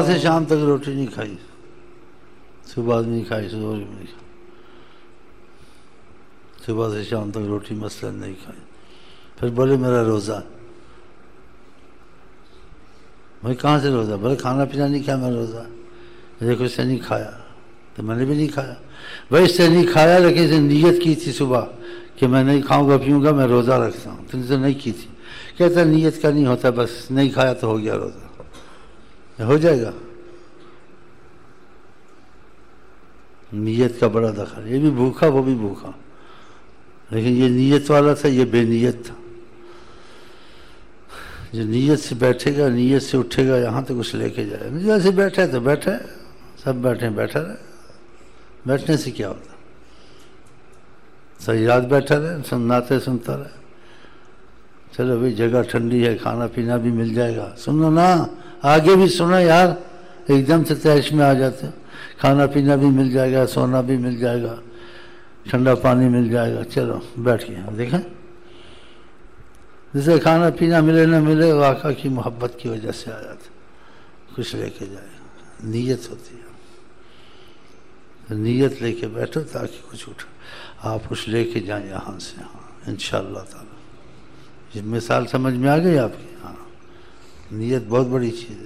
سے شام تک روٹی نہیں کھائی، صبح بھی نہیں کھائی، صبح بھی نہیں کھائی، صبح سے شام تک روٹی مثلاً نہیں کھائی. پھر بولے میرا روزہ. بھائی کہاں سے روزہ؟ بولے کھانا پینا نہیں کھایا، میں روزہ. دیکھو اس سے نہیں کھایا تو میں نے بھی نہیں کھایا. بھائی اس سے نہیں کھایا لیکن اس نے نیت کی تھی صبح کہ میں نہیں کھاؤں گا پیوں گا، میں روزہ رکھتا ہوں. تو نے تو نہیں کی تھی. کہتا نیت کا نہیں ہوتا، بس نہیں کھایا تو ہو گیا روزہ. ہو جائے گا. نیت کا بڑا دخل. یہ بھی بھوکا وہ بھی بھوکا، لیکن یہ نیت والا تھا، یہ بے نیت تھا. جو نیت سے بیٹھے گا، نیت سے اٹھے گا، یہاں تک کچھ لے کے جائے. جیسے بیٹھے تو بیٹھے، سب بیٹھے بیٹھا رہے. بیٹھنے سے کیا ہوتا؟ صحیح رات بیٹھا رہے، سناتے سنتا رہے. چلو بھائی جگہ ٹھنڈی ہے، کھانا پینا بھی مل جائے گا. سنو نا، آگے بھی سنو یار. ایک دم سے تیش میں آ جاتے. کھانا پینا بھی مل جائے گا، سونا بھی مل جائے گا، ٹھنڈا پانی مل جائے گا. چلو بیٹھ گئے. دیکھیں جسے کھانا پینا ملے نہ ملے، آقا کی محبت کی وجہ سے آ جاتا، کچھ لے کے جائے. نیت ہوتی ہے. نیت لے کے بیٹھو تاکہ کچھ اٹھو. آپ کچھ لے کے جائیں یہاں سے. ہاں انشاءاللہ تعالی. یہ مثال سمجھ میں آ گئی آپ کی؟ ہاں. نیت بہت بڑی چیز ہے.